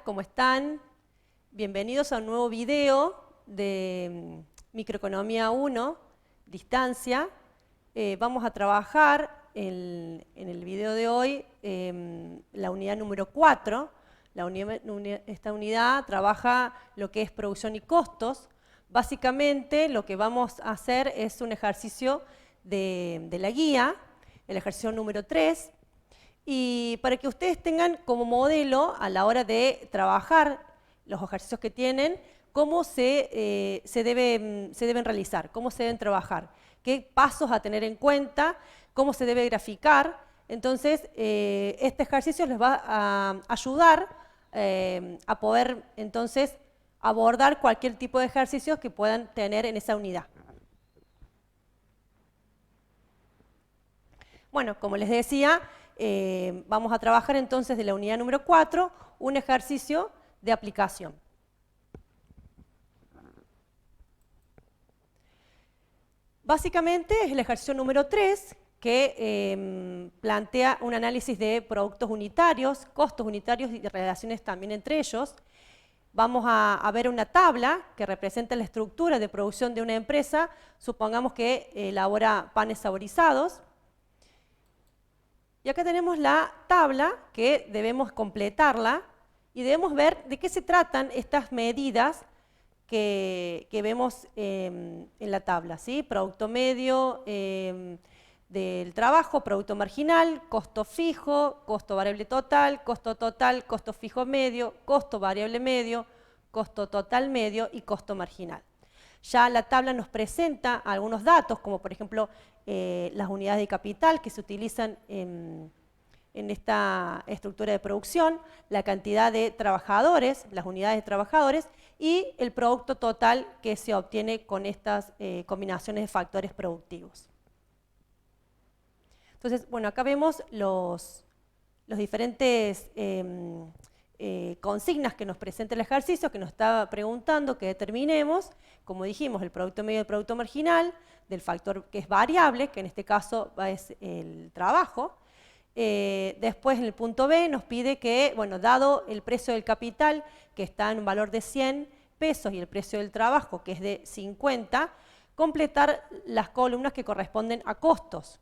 ¿cómo están? Bienvenidos a un nuevo video de Microeconomía 1, Distancia. Vamos a trabajar en el video de hoy la unidad número 4. Esta unidad trabaja lo que es producción y costos. Básicamente lo que vamos a hacer es un ejercicio de la guía, el ejercicio número 3. Y para que ustedes tengan como modelo a la hora de trabajar los ejercicios que tienen, cómo se deben realizar, cómo se deben trabajar, qué pasos a tener en cuenta, cómo se debe graficar. Entonces, este ejercicio les va a ayudar a poder entonces abordar cualquier tipo de ejercicios que puedan tener en esa unidad. Bueno, como les decía, vamos a trabajar entonces de la unidad número 4, un ejercicio de aplicación. Básicamente es el ejercicio número 3 que plantea un análisis de productos unitarios, costos unitarios y relaciones también entre ellos. Vamos a ver una tabla que representa la estructura de producción de una empresa, supongamos que elabora panes saborizados. Y acá tenemos la tabla que debemos completarla y debemos ver de qué se tratan estas medidas que vemos en la tabla, ¿sí? Producto medio del trabajo, producto marginal, costo fijo, costo variable total, costo fijo medio, costo variable medio, costo total medio y costo marginal. Ya la tabla nos presenta algunos datos, como por ejemplo las unidades de capital que se utilizan en esta estructura de producción, la cantidad de trabajadores, las unidades de trabajadores y el producto total que se obtiene con estas combinaciones de factores productivos. Entonces, bueno, acá vemos los diferentes consignas que nos presenta el ejercicio, que nos está preguntando que determinemos, como dijimos, el producto medio del producto marginal, del factor que es variable, que en este caso es el trabajo. Después en el punto B nos pide que, bueno, dado el precio del capital, que está en un valor de 100 pesos, y el precio del trabajo, que es de 50, completar las columnas que corresponden a costos.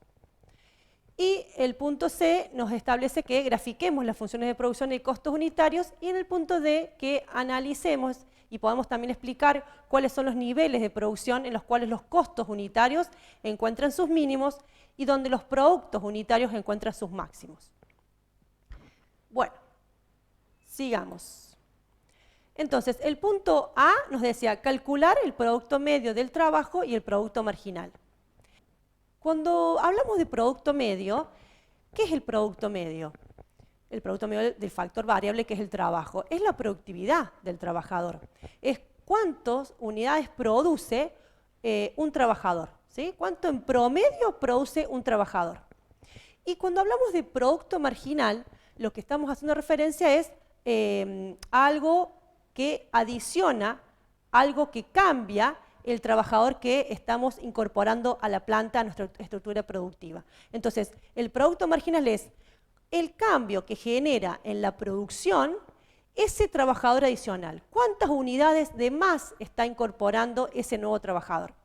Y el punto C nos establece que grafiquemos las funciones de producción y costos unitarios, y en el punto D que analicemos y podamos también explicar cuáles son los niveles de producción en los cuales los costos unitarios encuentran sus mínimos y donde los productos unitarios encuentran sus máximos. Bueno, sigamos. Entonces, el punto A nos decía calcular el producto medio del trabajo y el producto marginal. Cuando hablamos de producto medio, ¿qué es el producto medio? El producto medio del factor variable, que es el trabajo, es la productividad del trabajador. Es cuántas unidades produce un trabajador, ¿sí? Cuánto en promedio produce un trabajador. Y cuando hablamos de producto marginal, lo que estamos haciendo referencia es algo que adiciona, algo que cambia el trabajador que estamos incorporando a la planta, a nuestra estructura productiva. Entonces, el producto marginal es el cambio que genera en la producción ese trabajador adicional. ¿Cuántas unidades de más está incorporando ese nuevo trabajador?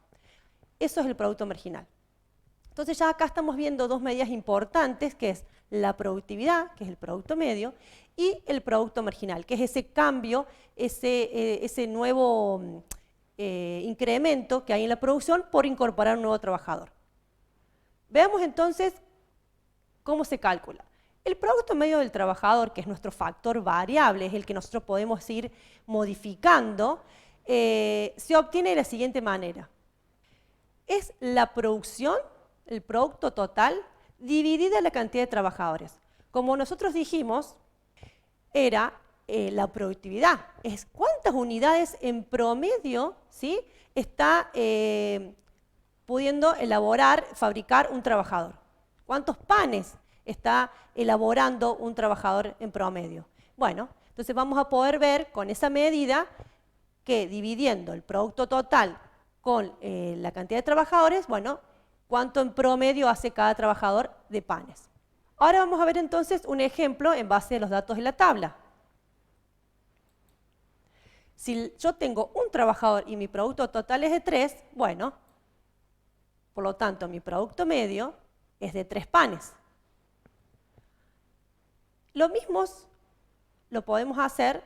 Eso es el producto marginal. Entonces ya acá estamos viendo dos medidas importantes, que es la productividad, que es el producto medio, y el producto marginal, que es ese cambio, ese nuevo incremento que hay en la producción por incorporar un nuevo trabajador. Veamos entonces cómo se calcula. El producto medio del trabajador, que es nuestro factor variable, es el que nosotros podemos ir modificando, se obtiene de la siguiente manera. Es la producción, el producto total, dividida la cantidad de trabajadores. Como nosotros dijimos, era la productividad, es cuántas unidades en promedio, ¿sí?, está pudiendo elaborar, fabricar un trabajador. ¿Cuántos panes está elaborando un trabajador en promedio? Bueno, entonces vamos a poder ver con esa medida que dividiendo el producto total con la cantidad de trabajadores, bueno, cuánto en promedio hace cada trabajador de panes. Ahora vamos a ver entonces un ejemplo en base a los datos de la tabla. Si yo tengo un trabajador y mi producto total es de 3, bueno, por lo tanto mi producto medio es de 3 panes. Lo mismo lo podemos hacer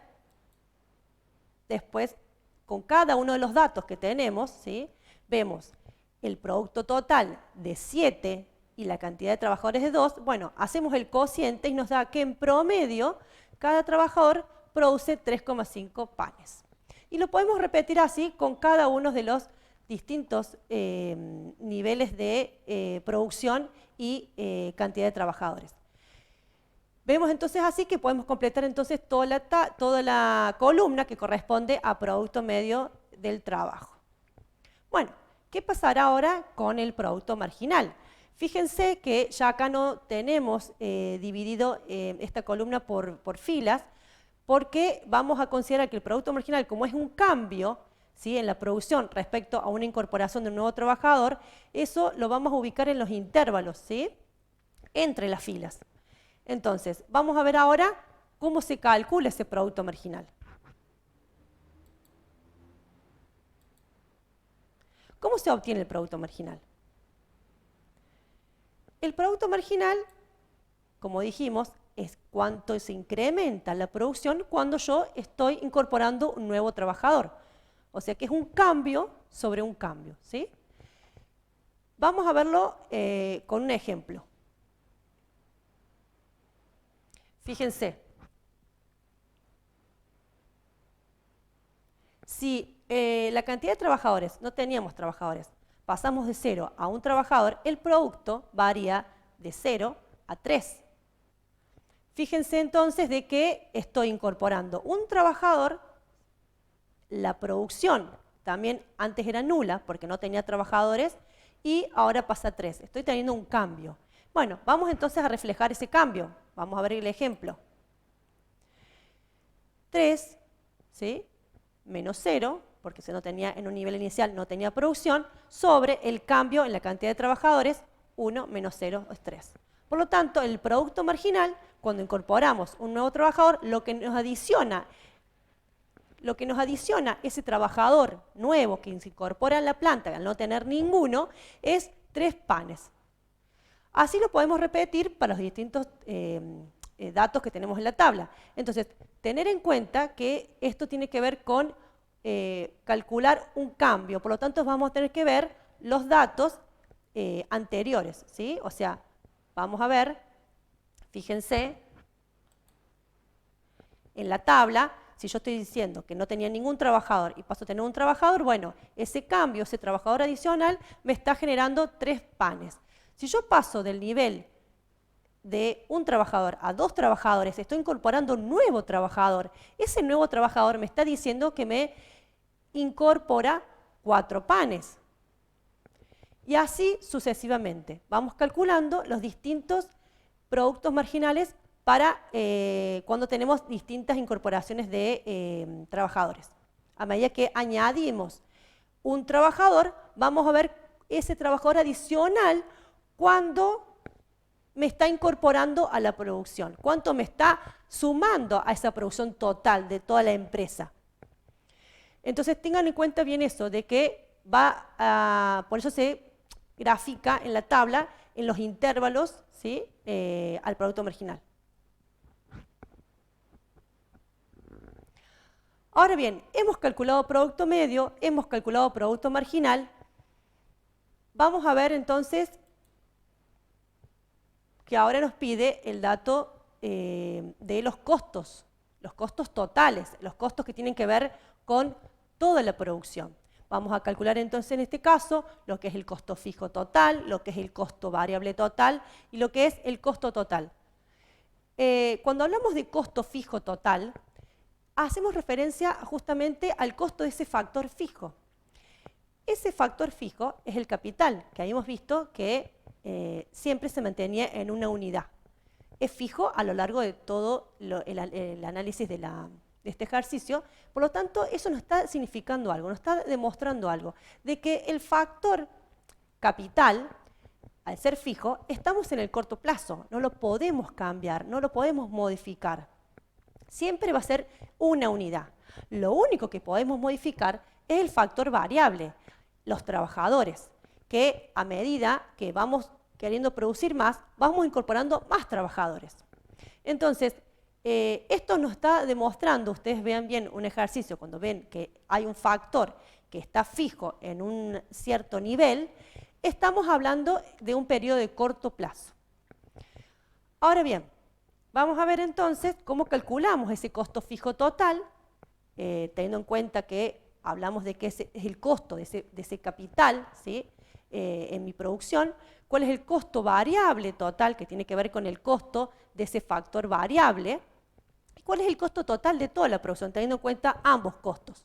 después con cada uno de los datos que tenemos, ¿sí? Vemos el producto total de 7 y la cantidad de trabajadores de 2, bueno, hacemos el cociente y nos da que en promedio cada trabajador produce 3,5 panes. Y lo podemos repetir así con cada uno de los distintos niveles de producción y cantidad de trabajadores. Vemos entonces así que podemos completar entonces toda la columna que corresponde a producto medio del trabajo. Bueno, ¿qué pasará ahora con el producto marginal? Fíjense que ya acá no tenemos dividido esta columna por filas, porque vamos a considerar que el producto marginal, como es un cambio, ¿sí?, en la producción respecto a una incorporación de un nuevo trabajador, eso lo vamos a ubicar en los intervalos, ¿sí?, entre las filas. Entonces, vamos a ver ahora cómo se calcula ese producto marginal. ¿Cómo se obtiene el producto marginal? El producto marginal, como dijimos, es cuánto se incrementa la producción cuando yo estoy incorporando un nuevo trabajador. O sea que es un cambio sobre un cambio, ¿sí? Vamos a verlo con un ejemplo. Fíjense, si la cantidad de trabajadores, no teníamos trabajadores, pasamos de 0 a un trabajador, el producto varía de 0 a 3. Fíjense entonces de que estoy incorporando un trabajador, la producción también antes era nula porque no tenía trabajadores y ahora pasa a 3. Estoy teniendo un cambio. Bueno, vamos entonces a reflejar ese cambio. Vamos a ver el ejemplo. 3, ¿sí?, menos 0, porque si no tenía en un nivel inicial no tenía producción, sobre el cambio en la cantidad de trabajadores, 1 menos 0 es 3. Por lo tanto, el producto marginal, cuando incorporamos un nuevo trabajador, lo que nos adiciona ese trabajador nuevo que se incorpora en la planta, al no tener ninguno, es 3 panes. Así lo podemos repetir para los distintos datos que tenemos en la tabla. Entonces, tener en cuenta que esto tiene que ver con calcular un cambio, por lo tanto vamos a tener que ver los datos anteriores, ¿sí? O sea, vamos a ver, fíjense, en la tabla, si yo estoy diciendo que no tenía ningún trabajador y paso a tener un trabajador, bueno, ese cambio, ese trabajador adicional, me está generando 3 panes. Si yo paso del nivel de un trabajador a 2 trabajadores, estoy incorporando un nuevo trabajador. Ese nuevo trabajador me está diciendo que me incorpora 4 panes. Y así sucesivamente. Vamos calculando los distintos productos marginales para cuando tenemos distintas incorporaciones de trabajadores. A medida que añadimos un trabajador, vamos a ver ese trabajador adicional cuando me está incorporando a la producción, cuánto me está sumando a esa producción total de toda la empresa. Entonces tengan en cuenta bien eso, de que por eso se grafica en la tabla, en los intervalos, ¿sí?, al producto marginal. Ahora bien, hemos calculado producto medio, hemos calculado producto marginal. Vamos a ver entonces que ahora nos pide el dato de los costos totales, los costos que tienen que ver con toda la producción. Vamos a calcular entonces en este caso lo que es el costo fijo total, lo que es el costo variable total y lo que es el costo total. Cuando hablamos de costo fijo total, hacemos referencia justamente al costo de ese factor fijo. Ese factor fijo es el capital, que habíamos visto que siempre se mantenía en una unidad. Es fijo a lo largo de todo el análisis de este ejercicio, por lo tanto eso nos está significando algo, nos está demostrando algo, de que el factor capital, al ser fijo, estamos en el corto plazo, no lo podemos cambiar, no lo podemos modificar. Siempre va a ser una unidad. Lo único que podemos modificar es el factor variable, los trabajadores, que a medida que vamos queriendo producir más, vamos incorporando más trabajadores. Entonces, esto nos está demostrando, ustedes vean bien un ejercicio, cuando ven que hay un factor que está fijo en un cierto nivel, estamos hablando de un periodo de corto plazo. Ahora bien, vamos a ver entonces cómo calculamos ese costo fijo total, teniendo en cuenta que hablamos de que ese es el costo de ese capital, ¿sí? En mi producción, cuál es el costo variable total, que tiene que ver con el costo de ese factor variable, y cuál es el costo total de toda la producción, teniendo en cuenta ambos costos.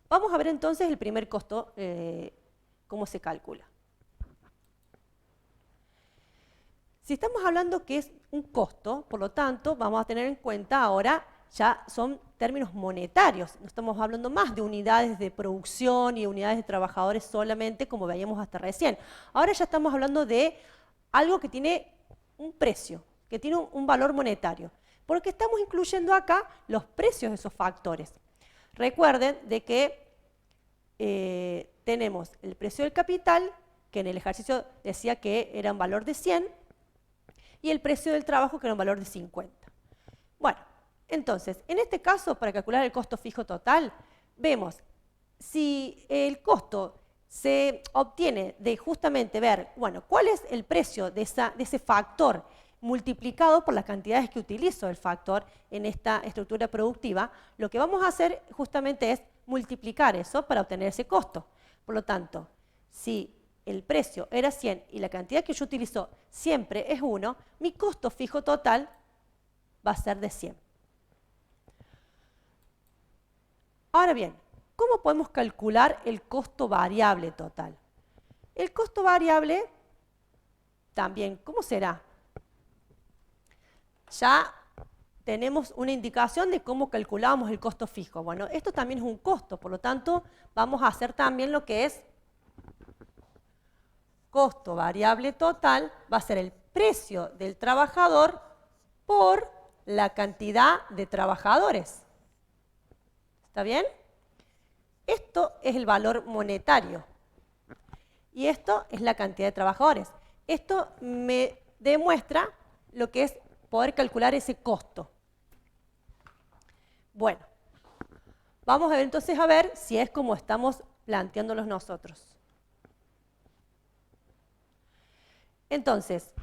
Vamos a ver entonces el primer costo, cómo se calcula. Si estamos hablando que es un costo, por lo tanto, vamos a tener en cuenta ahora, ya son términos monetarios, no estamos hablando más de unidades de producción y unidades de trabajadores solamente, como veíamos hasta recién. Ahora ya estamos hablando de algo que tiene un precio, que tiene un valor monetario, porque estamos incluyendo acá los precios de esos factores. Recuerden de que tenemos el precio del capital, que en el ejercicio decía que era un valor de 100, y el precio del trabajo, que era un valor de 50. Bueno, entonces, en este caso, para calcular el costo fijo total, vemos si el costo se obtiene de justamente ver, bueno, cuál es el precio de ese factor multiplicado por las cantidades que utilizo el factor en esta estructura productiva, lo que vamos a hacer justamente es multiplicar eso para obtener ese costo. Por lo tanto, si el precio era 100 y la cantidad que yo utilizo siempre es 1, mi costo fijo total va a ser de 100. Ahora bien, ¿cómo podemos calcular el costo variable total? El costo variable, también, ¿cómo será? Ya tenemos una indicación de cómo calculamos el costo fijo. Bueno, esto también es un costo, por lo tanto, vamos a hacer también lo que es costo variable total, va a ser el precio del trabajador por la cantidad de trabajadores. ¿Está bien? Esto es el valor monetario y esto es la cantidad de trabajadores. Esto me demuestra lo que es poder calcular ese costo. Bueno, vamos a ver entonces a ver si es como estamos planteándolos nosotros. Entonces,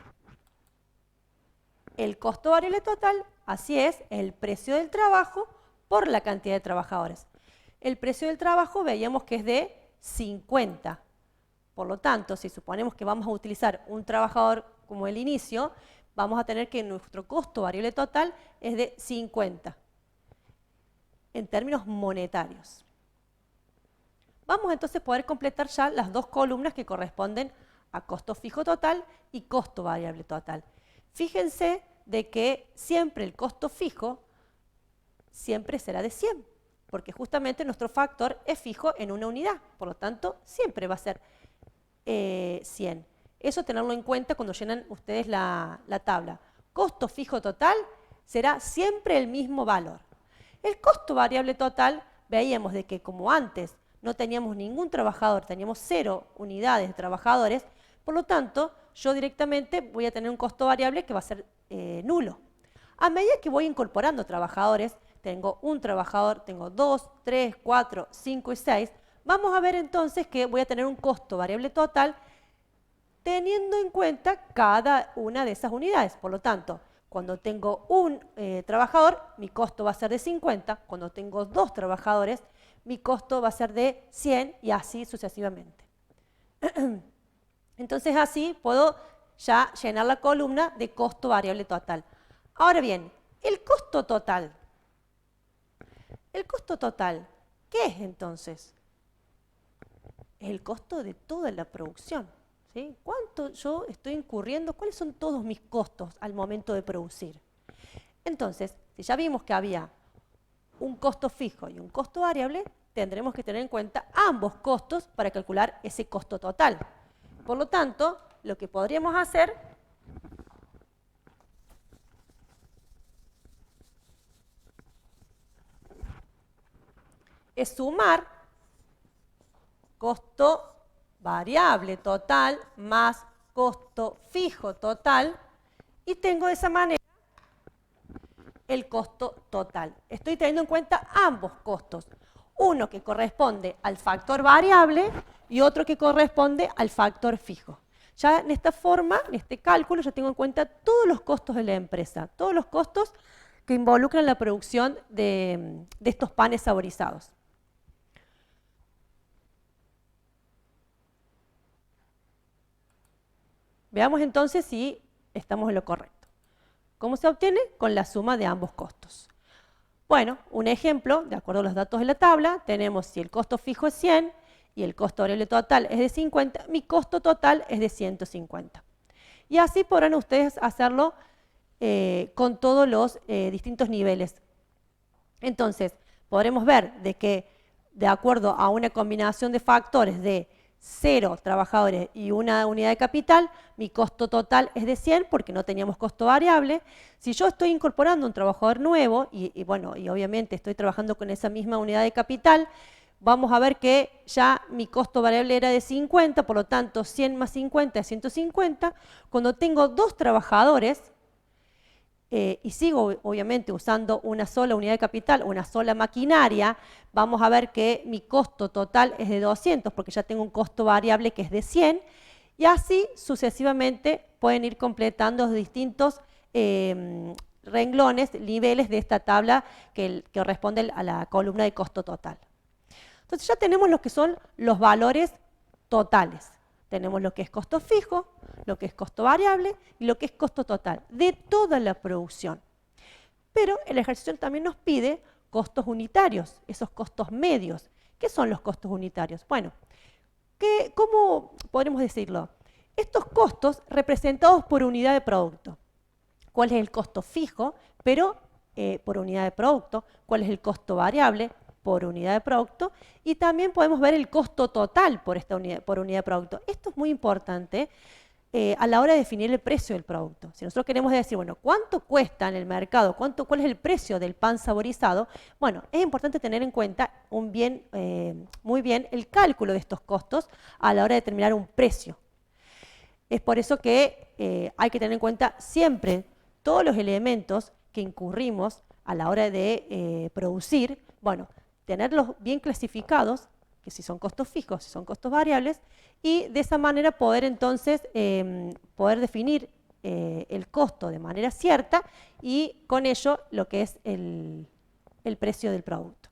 el costo variable total, así es, el precio del trabajo por la cantidad de trabajadores. El precio del trabajo veíamos que es de 50. Por lo tanto, si suponemos que vamos a utilizar un trabajador como el inicio, vamos a tener que nuestro costo variable total es de 50 en términos monetarios. Vamos entonces a poder completar ya las dos columnas que corresponden a costo fijo total y costo variable total. Fíjense de que siempre el costo fijo siempre será de 100, porque justamente nuestro factor es fijo en una unidad, por lo tanto siempre va a ser 100. Eso tenerlo en cuenta cuando llenan ustedes la tabla. Costo fijo total será siempre el mismo valor. El costo variable total, veíamos de que como antes no teníamos ningún trabajador, teníamos 0 unidades de trabajadores, por lo tanto, yo directamente voy a tener un costo variable que va a ser nulo. A medida que voy incorporando trabajadores, tengo un trabajador, tengo 2, 3, 4, 5 y 6, vamos a ver entonces que voy a tener un costo variable total teniendo en cuenta cada una de esas unidades. Por lo tanto, cuando tengo un trabajador, mi costo va a ser de 50. Cuando tengo 2 trabajadores, mi costo va a ser de 100 y así sucesivamente. Entonces así puedo ya llenar la columna de costo variable total. Ahora bien, el costo total. El costo total, ¿qué es entonces? Es el costo de toda la producción. ¿Sí? ¿Cuánto yo estoy incurriendo? ¿Cuáles son todos mis costos al momento de producir? Entonces, si ya vimos que había un costo fijo y un costo variable, tendremos que tener en cuenta ambos costos para calcular ese costo total. Por lo tanto, lo que podríamos hacer es sumar costo variable total más costo fijo total y tengo de esa manera el costo total. Estoy teniendo en cuenta ambos costos, uno que corresponde al factor variable y otro que corresponde al factor fijo. Ya en esta forma, en este cálculo, ya tengo en cuenta todos los costos de la empresa, todos los costos que involucran la producción de estos panes saborizados. Veamos entonces si estamos en lo correcto. ¿Cómo se obtiene? Con la suma de ambos costos. Bueno, un ejemplo, de acuerdo a los datos de la tabla, tenemos si el costo fijo es 100 y el costo variable total es de 50, mi costo total es de 150. Y así podrán ustedes hacerlo con todos los distintos niveles. Entonces, podremos ver de que de acuerdo a una combinación de factores de 0 trabajadores y una unidad de capital, mi costo total es de 100 porque no teníamos costo variable. Si yo estoy incorporando un trabajador nuevo y obviamente estoy trabajando con esa misma unidad de capital, vamos a ver que ya mi costo variable era de 50, por lo tanto 100 más 50 es 150. Cuando tengo 2 trabajadores y sigo obviamente usando una sola unidad de capital, una sola maquinaria, vamos a ver que mi costo total es de 200 porque ya tengo un costo variable que es de 100 y así sucesivamente pueden ir completando los distintos renglones, niveles de esta tabla que corresponde a la columna de costo total. Entonces ya tenemos lo que son los valores totales. Tenemos lo que es costo fijo, lo que es costo variable y lo que es costo total de toda la producción. Pero el ejercicio también nos pide costos unitarios, esos costos medios. ¿Qué son los costos unitarios? Bueno, ¿cómo podremos decirlo? Estos costos representados por unidad de producto. ¿Cuál es el costo fijo, pero por unidad de producto? ¿Cuál es el costo variable? Por unidad de producto, y también podemos ver el costo total por unidad de producto. Esto es muy importante a la hora de definir el precio del producto. Si nosotros queremos decir, bueno, ¿cuánto cuesta en el mercado? ¿Cuál es el precio del pan saborizado? Bueno, es importante tener en cuenta muy bien el cálculo de estos costos a la hora de determinar un precio. Es por eso que hay que tener en cuenta siempre todos los elementos que incurrimos a la hora de producir, bueno, tenerlos bien clasificados, que si son costos fijos, si son costos variables, y de esa manera poder entonces poder definir el costo de manera cierta y con ello lo que es el precio del producto.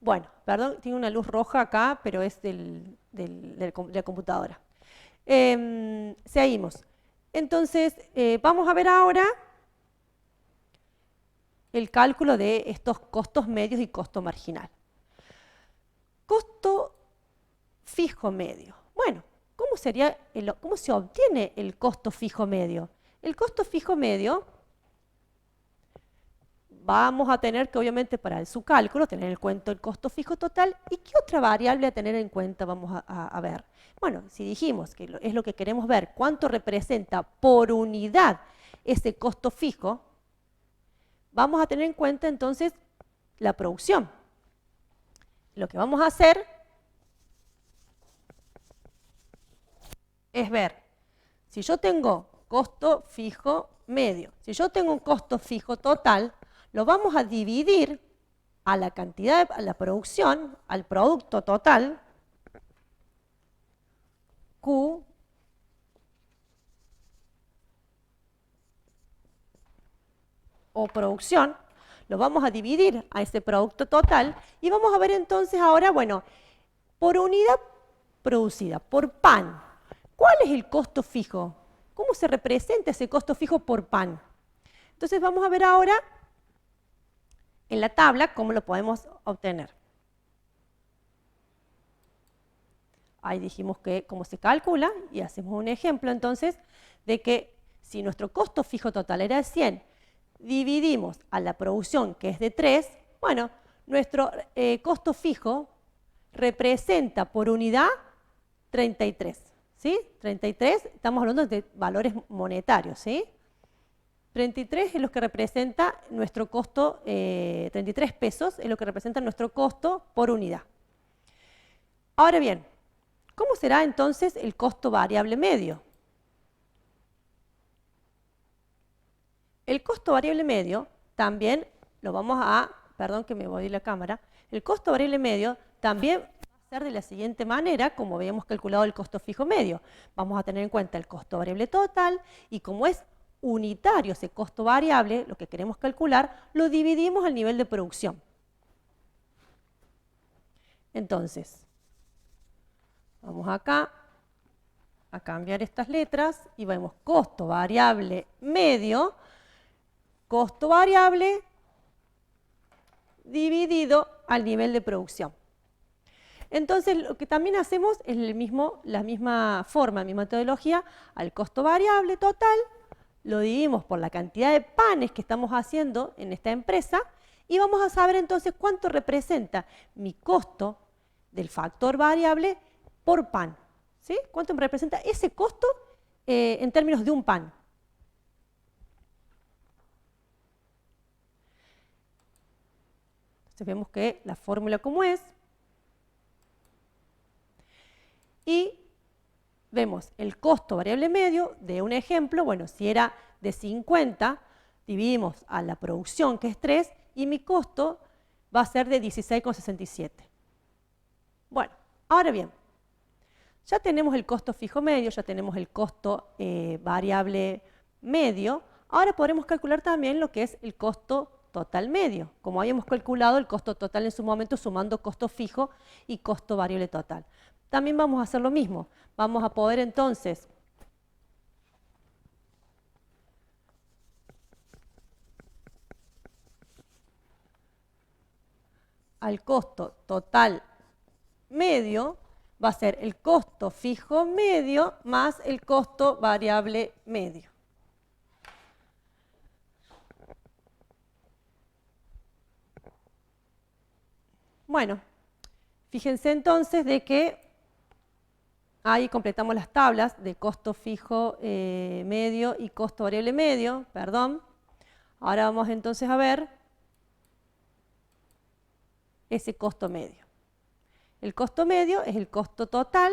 Bueno, perdón, tiene una luz roja acá, pero es de la computadora. Seguimos. Entonces, vamos a ver ahora el cálculo de estos costos medios y costo marginal. Costo fijo medio. Bueno, ¿cómo se obtiene el costo fijo medio? El costo fijo medio vamos a tener que, obviamente, para su cálculo, tener en cuenta el costo fijo total. ¿Y qué otra variable a tener en cuenta vamos a ver? Bueno, si dijimos que es lo que queremos ver, cuánto representa por unidad ese costo fijo, vamos a tener en cuenta entonces la producción. Lo que vamos a hacer es ver si yo tengo costo fijo medio, si yo tengo un costo fijo total, lo vamos a dividir a la cantidad, a la producción, al producto total, Q o producción, lo vamos a dividir a ese producto total y vamos a ver entonces ahora, bueno, por unidad producida, por pan, ¿cuál es el costo fijo? ¿Cómo se representa ese costo fijo por pan? Entonces vamos a ver ahora en la tabla cómo lo podemos obtener. Ahí dijimos que cómo se calcula y hacemos un ejemplo entonces de que si nuestro costo fijo total era de 100, dividimos a la producción que es de 3, bueno, nuestro costo fijo representa por unidad 33, ¿sí? 33, estamos hablando de valores monetarios, ¿sí? 33 es lo que representa nuestro costo, 33 pesos es lo que representa nuestro costo por unidad. Ahora bien, ¿cómo será entonces el costo variable medio? El costo variable medio también lo vamos a, perdón que me voy de la cámara, el costo variable medio también va a ser de la siguiente manera, como habíamos calculado el costo fijo medio. Vamos a tener en cuenta el costo variable total y como es unitario ese costo variable, lo que queremos calcular, lo dividimos al nivel de producción. Entonces, vamos acá a cambiar estas letras y vemos costo variable medio, costo variable dividido al nivel de producción. Entonces, lo que también hacemos es la misma forma, la misma metodología, al costo variable total, lo dividimos por la cantidad de panes que estamos haciendo en esta empresa y vamos a saber entonces cuánto representa mi costo del factor variable por pan. ¿Sí? ¿Cuánto me representa ese costo en términos de un pan? Entonces vemos que la fórmula como es. Y vemos el costo variable medio de un ejemplo, bueno, si era de 50, dividimos a la producción, que es 3, y mi costo va a ser de 16,67. Bueno, ahora bien, ya tenemos el costo fijo medio, ya tenemos el costo variable medio, ahora podremos calcular también lo que es el costo total medio, como habíamos calculado el costo total en su momento sumando costo fijo y costo variable total. También vamos a hacer lo mismo, vamos a poder entonces al costo total medio va a ser el costo fijo medio más el costo variable medio. Bueno, fíjense entonces de que ahí completamos las tablas de costo fijo medio y costo variable medio, perdón. Ahora vamos entonces a ver ese costo medio. El costo medio es el costo total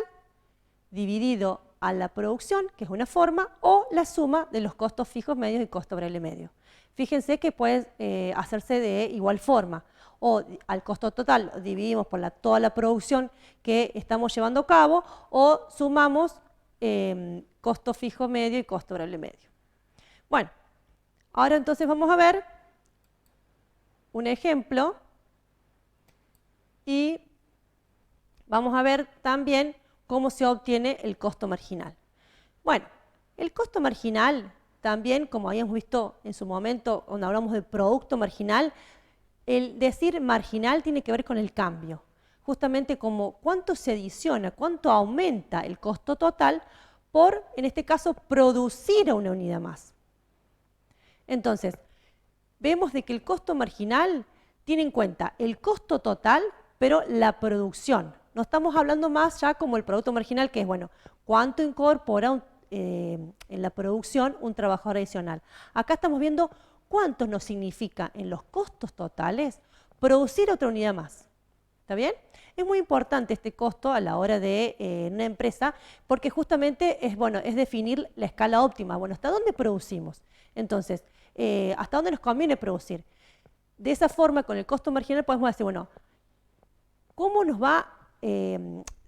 dividido a la producción, que es una forma, o la suma de los costos fijos medios y costo variable medio. Fíjense que puede hacerse de igual forma. O al costo total lo dividimos por toda la producción que estamos llevando a cabo, o sumamos costo fijo medio y costo variable medio. Bueno, ahora entonces vamos a ver un ejemplo y vamos a ver también cómo se obtiene el costo marginal. Bueno, el costo marginal también, como habíamos visto en su momento cuando hablamos de producto marginal, el decir marginal tiene que ver con el cambio. Justamente como cuánto se adiciona, cuánto aumenta el costo total por, en este caso, producir a una unidad más. Entonces, vemos de que el costo marginal tiene en cuenta el costo total, pero la producción. No estamos hablando más ya como el producto marginal, que es, bueno, cuánto incorpora en la producción un trabajador adicional. Acá estamos viendo cuánto nos significa en los costos totales producir otra unidad más. ¿Está bien? Es muy importante este costo a la hora de una empresa porque justamente es definir la escala óptima. Bueno, ¿hasta dónde producimos? Entonces, ¿hasta dónde nos conviene producir? De esa forma, con el costo marginal podemos decir, bueno, ¿cómo nos va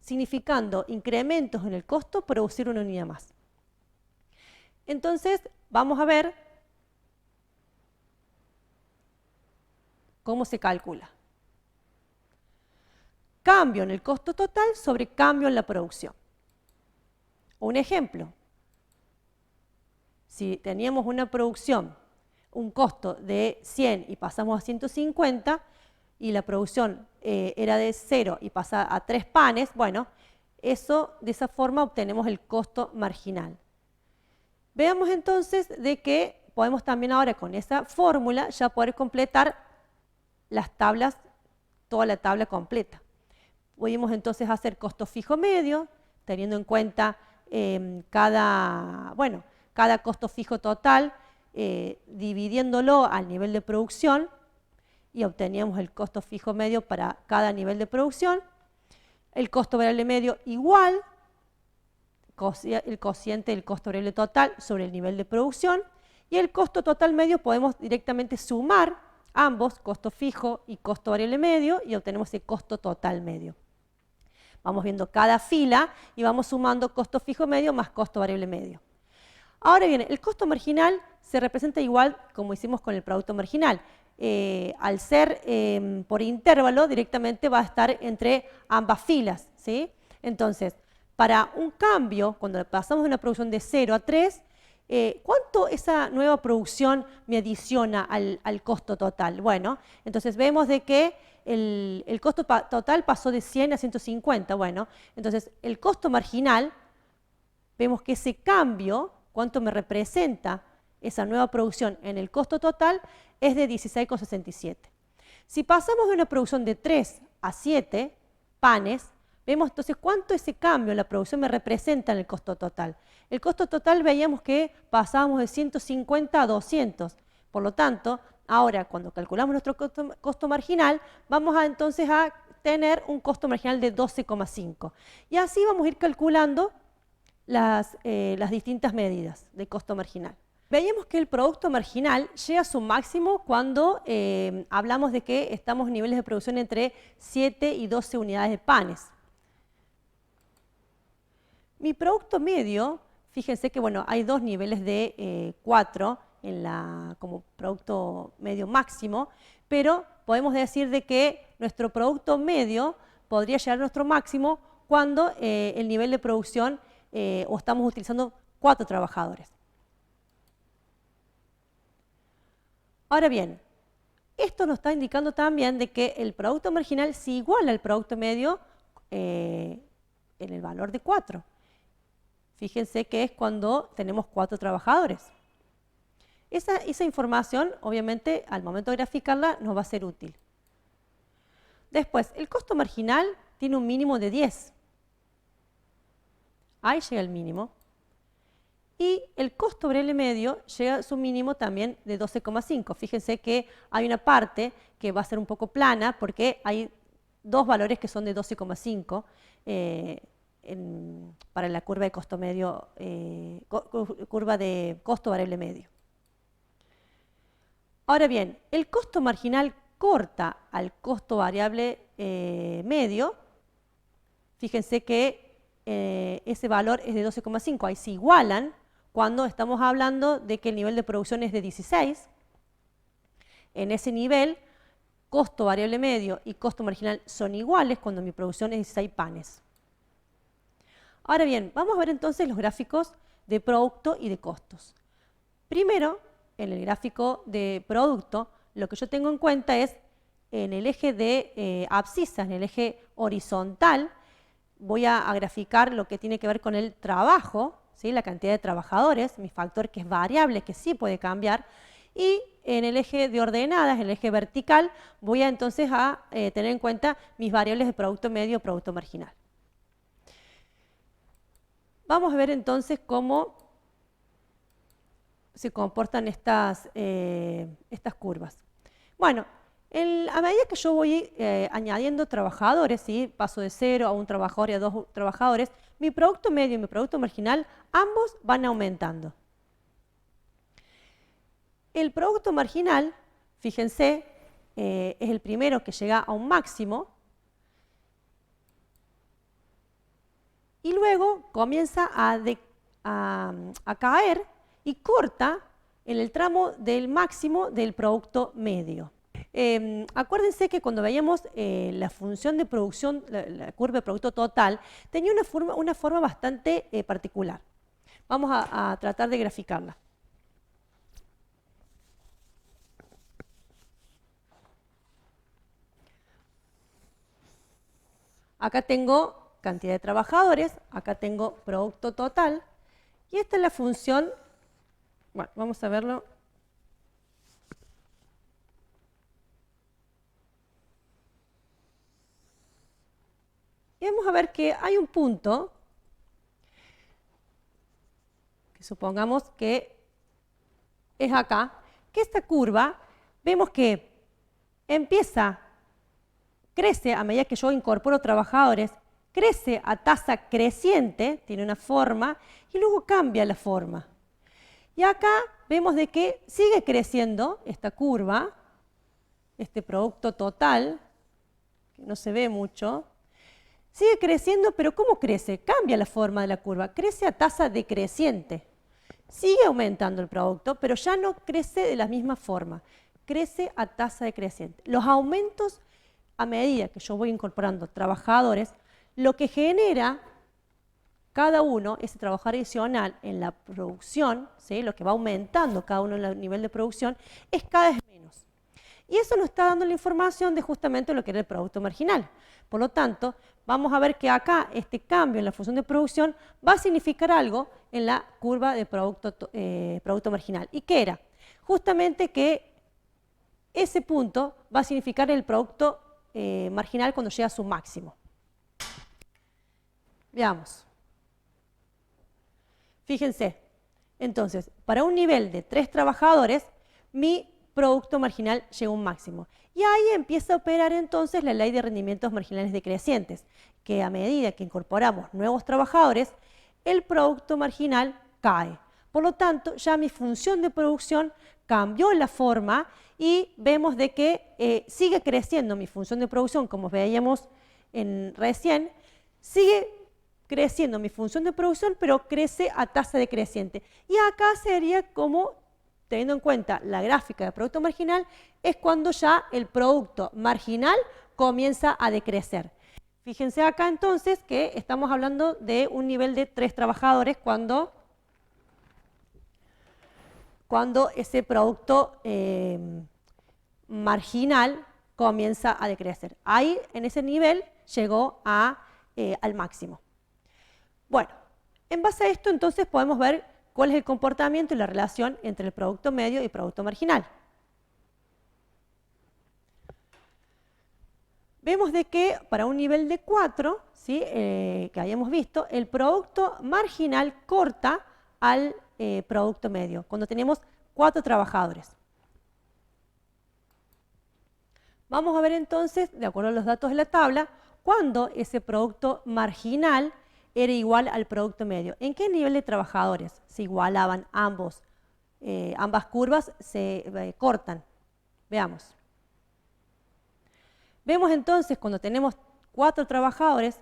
significando incrementos en el costo producir una unidad más? Entonces, vamos a ver cómo se calcula. Cambio en el costo total sobre cambio en la producción. Un ejemplo. Si teníamos una producción, un costo de 100 y pasamos a 150 y la producción era de 0 y pasa a 3 panes, bueno, de esa forma obtenemos el costo marginal. Veamos entonces de que podemos también ahora con esa fórmula ya poder completar las tablas, toda la tabla completa. Pudimos entonces hacer costo fijo medio, teniendo en cuenta cada costo fijo total dividiéndolo al nivel de producción y obteníamos el costo fijo medio para cada nivel de producción. El costo variable medio igual, el cociente del costo variable total sobre el nivel de producción, y el costo total medio podemos directamente sumar ambos, costo fijo y costo variable medio, y obtenemos el costo total medio. Vamos viendo cada fila y vamos sumando costo fijo medio más costo variable medio. Ahora bien, el costo marginal se representa igual como hicimos con el producto marginal. Al ser por intervalo, directamente va a estar entre ambas filas, ¿sí? Entonces, para un cambio, cuando pasamos de una producción de 0 a 3, ¿cuánto esa nueva producción me adiciona al costo total? Bueno, entonces vemos de que el costo total pasó de 100 a 150. Bueno, entonces el costo marginal, vemos que ese cambio, cuánto me representa esa nueva producción en el costo total, es de 16,67. Si pasamos de una producción de 3 a 7 panes, vemos entonces cuánto ese cambio en la producción me representa en el costo total. El costo total veíamos que pasábamos de 150 a 200. Por lo tanto, ahora cuando calculamos nuestro costo marginal, vamos entonces a tener un costo marginal de 12,5. Y así vamos a ir calculando las distintas medidas de costo marginal. Veíamos que el producto marginal llega a su máximo cuando hablamos de que estamos en niveles de producción entre 7 y 12 unidades de panes. Mi producto medio, fíjense que bueno, hay dos niveles de 4 como producto medio máximo, pero podemos decir de que nuestro producto medio podría llegar a nuestro máximo cuando el nivel de producción o estamos utilizando 4 trabajadores. Ahora bien, esto nos está indicando también de que el producto marginal se iguala al producto medio en el valor de 4. Fíjense que es cuando tenemos 4 trabajadores. Esa información, obviamente, al momento de graficarla, nos va a ser útil. Después, el costo marginal tiene un mínimo de 10. Ahí llega el mínimo. Y el costo variable medio llega a su mínimo también de 12,5. Fíjense que hay una parte que va a ser un poco plana porque hay dos valores que son de 12,5 para la curva de costo medio, curva de costo variable medio. Ahora bien, el costo marginal corta al costo variable medio. Fíjense que ese valor es de 12,5, ahí se igualan cuando estamos hablando de que el nivel de producción es de 16. En ese nivel, costo variable medio y costo marginal son iguales cuando mi producción es 16 panes. Ahora bien, vamos a ver entonces los gráficos de producto y de costos. Primero, en el gráfico de producto, lo que yo tengo en cuenta es en el eje de abscisa, en el eje horizontal, voy a graficar lo que tiene que ver con el trabajo, ¿sí? La cantidad de trabajadores, mi factor que es variable, que sí puede cambiar, y en el eje de ordenadas, en el eje vertical, voy entonces a tener en cuenta mis variables de producto medio y producto marginal. Vamos a ver entonces cómo se comportan estas curvas. Bueno, a medida que yo voy añadiendo trabajadores, ¿sí? Paso de 0 a un trabajador y a 2 trabajadores, mi producto medio y mi producto marginal, ambos van aumentando. El producto marginal, fíjense, es el primero que llega a un máximo y luego comienza a caer y corta en el tramo del máximo del producto medio. Acuérdense que cuando veíamos la función de producción, la curva de producto total, tenía una forma bastante particular. Vamos a tratar de graficarla. Acá tengo cantidad de trabajadores, acá tengo producto total, y esta es la función, bueno, vamos a verlo. Y vamos a ver que hay un punto, que supongamos que es acá, que esta curva, vemos que crece a medida que yo incorporo trabajadores, crece a tasa creciente, tiene una forma, y luego cambia la forma. Y acá vemos de que sigue creciendo esta curva, este producto total, que no se ve mucho, sigue creciendo, pero ¿cómo crece? Cambia la forma de la curva, crece a tasa decreciente. Sigue aumentando el producto, pero ya no crece de la misma forma, crece a tasa decreciente. Los aumentos, a medida que yo voy incorporando trabajadores, lo que genera cada uno, ese trabajo adicional en la producción, ¿sí? Lo que va aumentando cada uno en el nivel de producción, es cada vez menos. Y eso nos está dando la información de justamente lo que era el producto marginal. Por lo tanto, vamos a ver que acá este cambio en la función de producción va a significar algo en la curva de producto marginal. ¿Y qué era? Justamente que ese punto va a significar el producto marginal cuando llega a su máximo. Veamos. Fíjense, entonces, para un nivel de 3 trabajadores, mi producto marginal llega a un máximo. Y ahí empieza a operar entonces la ley de rendimientos marginales decrecientes, que a medida que incorporamos nuevos trabajadores, el producto marginal cae. Por lo tanto, ya mi función de producción cambió la forma y vemos de que sigue creciendo mi función de producción, como veíamos recién, sigue creciendo mi función de producción, pero crece a tasa decreciente. Y acá sería como, teniendo en cuenta la gráfica de producto marginal, es cuando ya el producto marginal comienza a decrecer. Fíjense acá entonces que estamos hablando de un nivel de 3 trabajadores cuando ese producto marginal comienza a decrecer. Ahí, en ese nivel, llegó al máximo. Bueno, en base a esto entonces podemos ver cuál es el comportamiento y la relación entre el producto medio y el producto marginal. Vemos de que para un nivel de 4, ¿sí? Que habíamos visto, el producto marginal corta al producto medio, cuando tenemos 4 trabajadores. Vamos a ver entonces, de acuerdo a los datos de la tabla, cuándo ese producto marginal era igual al producto medio. ¿En qué nivel de trabajadores se igualaban ambas curvas se cortan? Veamos. Vemos entonces cuando tenemos 4 trabajadores,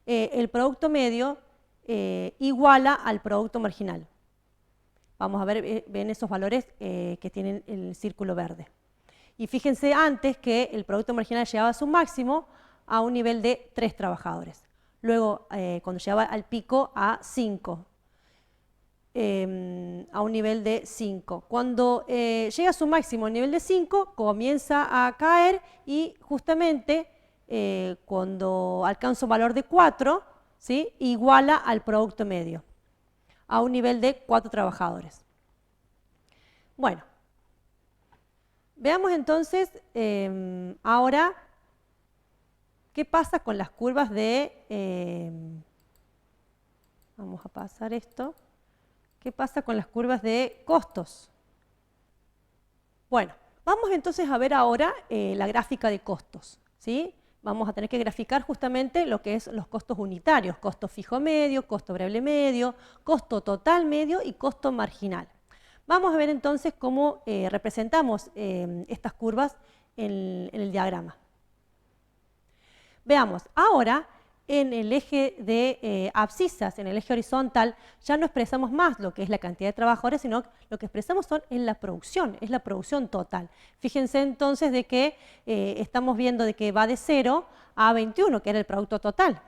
el producto medio iguala al producto marginal. Vamos a ver, ven esos valores que tienen el círculo verde. Y fíjense antes que el producto marginal llegaba a su máximo a un nivel de 3 trabajadores. Luego, cuando llegaba al pico, a 5, a un nivel de 5. Cuando llega a su máximo a nivel de 5, comienza a caer y justamente cuando alcanza un valor de 4, ¿sí? Iguala al producto medio, a un nivel de 4 trabajadores. Bueno, veamos entonces ahora qué pasa con las curvas de... vamos a pasar esto. ¿Qué pasa con las curvas de costos? Bueno, vamos entonces a ver ahora la gráfica de costos, ¿sí? Vamos a tener que graficar justamente lo que es los costos unitarios, costo fijo medio, costo variable medio, costo total medio y costo marginal. Vamos a ver entonces cómo representamos estas curvas en el diagrama. Veamos, ahora en el eje de abscisas, en el eje horizontal, ya no expresamos más lo que es la cantidad de trabajadores, sino lo que expresamos es la producción total. Fíjense entonces de que estamos viendo de que va de 0 a 21, que era el producto total.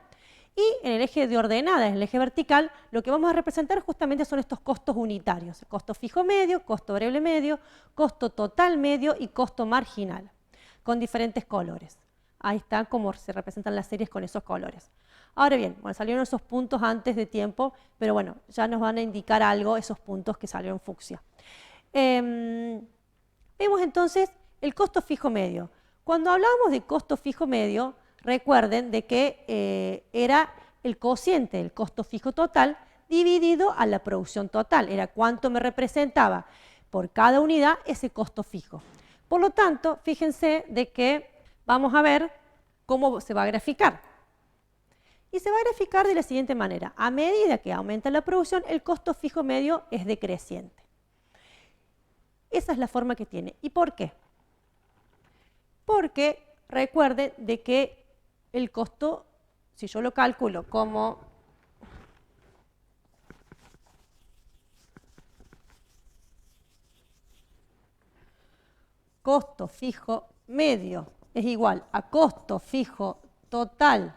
Y en el eje de ordenadas, en el eje vertical, lo que vamos a representar justamente son estos costos unitarios. Costo fijo medio, costo variable medio, costo total medio y costo marginal, con diferentes colores. Ahí está cómo se representan las series con esos colores. Ahora bien, bueno, salieron esos puntos antes de tiempo, pero bueno, ya nos van a indicar algo esos puntos que salieron fucsia. Vemos entonces el costo fijo medio. Cuando hablamos de costo fijo medio, recuerden de que era el cociente del costo fijo total dividido a la producción total. Era cuánto me representaba por cada unidad ese costo fijo. Por lo tanto, fíjense de que vamos a ver cómo se va a graficar. Y se va a graficar de la siguiente manera. A medida que aumenta la producción, el costo fijo medio es decreciente. Esa es la forma que tiene. ¿Y por qué? Porque recuerden de que el costo, si yo lo calculo como costo fijo medio es igual a costo fijo total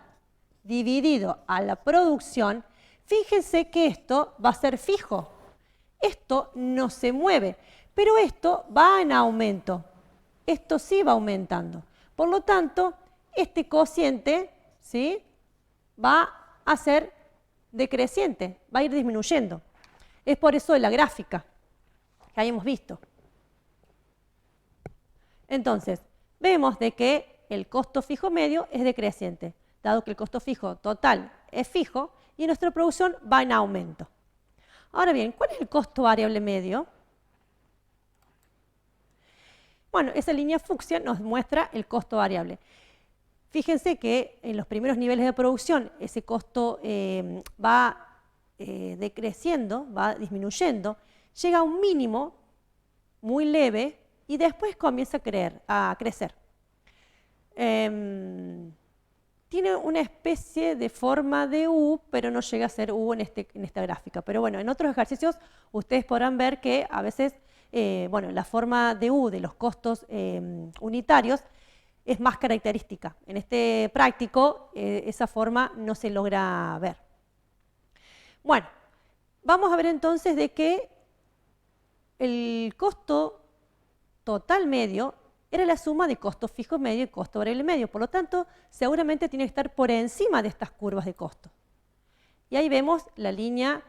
dividido a la producción, fíjense que esto va a ser fijo. Esto no se mueve, pero esto va en aumento. Esto sí va aumentando. Por lo tanto, este cociente, ¿sí?, va a ser decreciente, va a ir disminuyendo. Es por eso de la gráfica que hayamos visto. Entonces, vemos de que el costo fijo medio es decreciente, dado que el costo fijo total es fijo y nuestra producción va en aumento. Ahora bien, ¿cuál es el costo variable medio? Bueno, esa línea fucsia nos muestra el costo variable. Fíjense que en los primeros niveles de producción ese costo va decreciendo, va disminuyendo, llega a un mínimo muy leve y después comienza a crecer. Tiene una especie de forma de U, pero no llega a ser U en esta gráfica. Pero bueno, en otros ejercicios ustedes podrán ver que a veces bueno, la forma de U de los costos unitarios es más característica. En este práctico esa forma no se logra ver. Bueno, vamos a ver entonces de que el costo total medio era la suma de costo fijo medio y costo variable medio. Por lo tanto, seguramente tiene que estar por encima de estas curvas de costo. Y ahí vemos la línea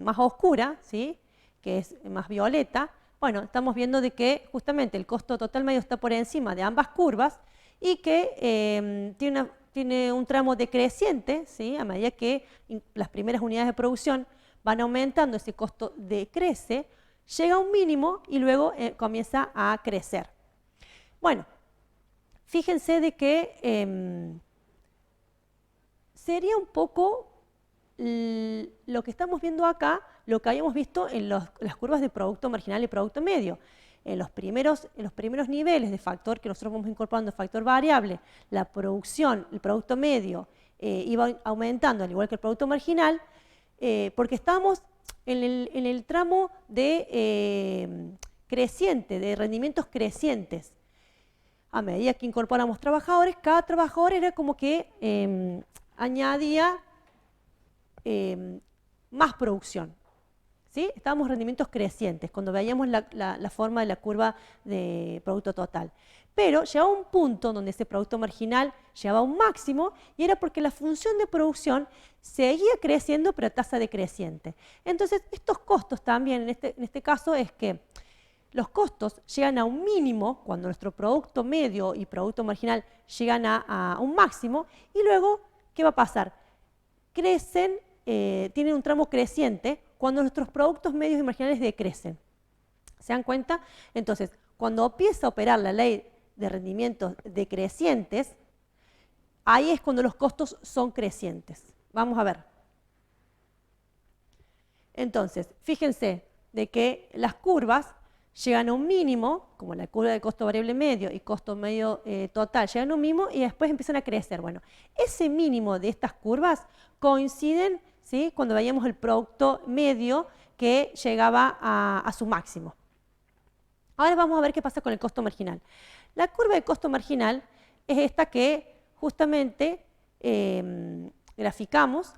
más oscura, ¿sí?, que es más violeta. Bueno, estamos viendo de que justamente el costo total medio está por encima de ambas curvas y que tiene un tramo decreciente, ¿sí?, a medida que las primeras unidades de producción van aumentando, ese costo decrece, llega a un mínimo y luego comienza a crecer. Bueno, fíjense de que sería un poco lo que estamos viendo acá, lo que habíamos visto en las curvas de producto marginal y producto medio. En los primeros niveles de factor que nosotros vamos incorporando, factor variable, la producción, el producto medio iba aumentando al igual que el producto marginal, porque estábamos en el tramo de creciente, de rendimientos crecientes. A medida que incorporamos trabajadores, cada trabajador era como que añadía más producción, ¿sí? Estábamos en rendimientos crecientes cuando veíamos la forma de la curva de producto total. Pero llegaba un punto donde ese producto marginal llegaba a un máximo y era porque la función de producción seguía creciendo pero a tasa decreciente. Entonces, estos costos también, en este caso, es que los costos llegan a un mínimo cuando nuestro producto medio y producto marginal llegan a un máximo y luego, ¿qué va a pasar? Crecen, tienen un tramo creciente cuando nuestros productos medios y marginales decrecen. ¿Se dan cuenta? Entonces, cuando empieza a operar la ley de rendimientos decrecientes, ahí es cuando los costos son crecientes. Vamos a ver. Entonces, fíjense de que las curvas llegan a un mínimo, como la curva de costo variable medio y costo medio total, llegan a un mínimo y después empiezan a crecer. Bueno, ese mínimo de estas curvas coinciden, ¿sí?, cuando veíamos el producto medio que llegaba a su máximo. Ahora vamos a ver qué pasa con el costo marginal. La curva de costo marginal es esta que justamente graficamos,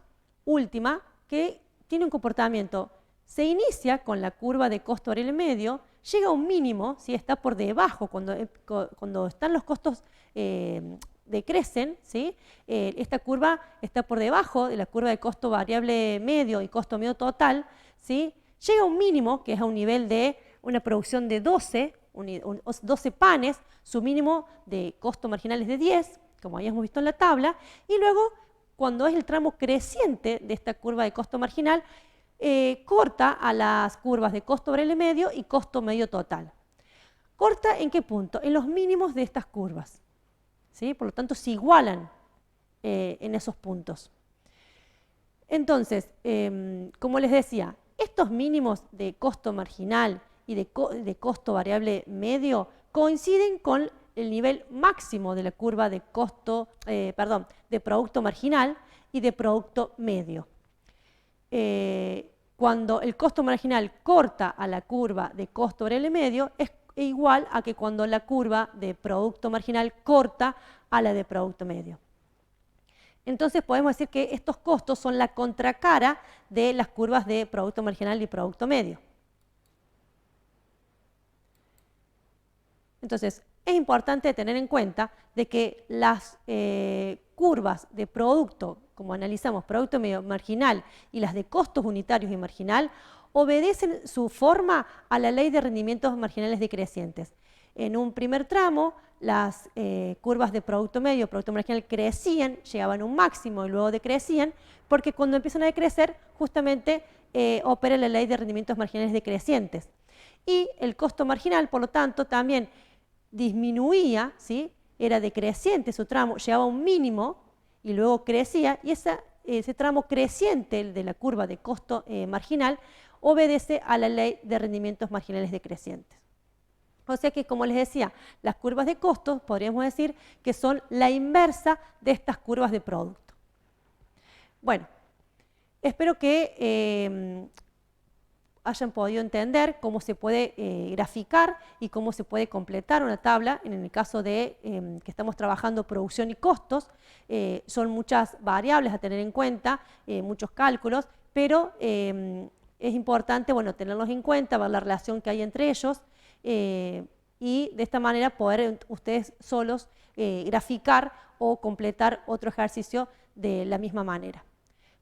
última, que tiene un comportamiento. Se inicia con la curva de costo variable medio, llega a un mínimo, ¿sí?, está por debajo, cuando están los costos decrecen, ¿sí?, esta curva está por debajo de la curva de costo variable medio y costo medio total, ¿sí?, llega a un mínimo, que es a un nivel de una producción de 12 panes, su mínimo de costo marginal es de 10, como habíamos visto en la tabla, y luego, cuando es el tramo creciente de esta curva de costo marginal, corta a las curvas de costo variable medio y costo medio total. ¿Corta en qué punto? En los mínimos de estas curvas, ¿sí? Por lo tanto, se igualan en esos puntos. Entonces, como les decía, estos mínimos de costo marginal y de costo variable medio coinciden con el nivel máximo de la curva de de producto marginal y de producto medio. Cuando el costo marginal corta a la curva de costo variable medio, es igual a que cuando la curva de producto marginal corta a la de producto medio. Entonces podemos decir que estos costos son la contracara de las curvas de producto marginal y producto medio. Entonces, es importante tener en cuenta de que las curvas de producto, como analizamos producto medio marginal, y las de costos unitarios y marginal, obedecen su forma a la ley de rendimientos marginales decrecientes. En un primer tramo, las curvas de producto medio y producto marginal crecían, llegaban a un máximo y luego decrecían, porque cuando empiezan a decrecer, justamente opera la ley de rendimientos marginales decrecientes. Y el costo marginal, por lo tanto, también disminuía, ¿sí? Era decreciente su tramo, llegaba a un mínimo y luego crecía, y ese tramo creciente, el de la curva de costo marginal, obedece a la ley de rendimientos marginales decrecientes. O sea que, como les decía, las curvas de costos podríamos decir que son la inversa de estas curvas de producto. Bueno, espero que hayan podido entender cómo se puede graficar y cómo se puede completar una tabla. En el caso de que estamos trabajando producción y costos, son muchas variables a tener en cuenta, muchos cálculos, pero es importante, bueno, tenerlos en cuenta, ver la relación que hay entre ellos, y de esta manera poder ustedes solos graficar o completar otro ejercicio de la misma manera.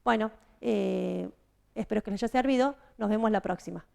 Bueno, espero que les haya servido. Nos vemos la próxima.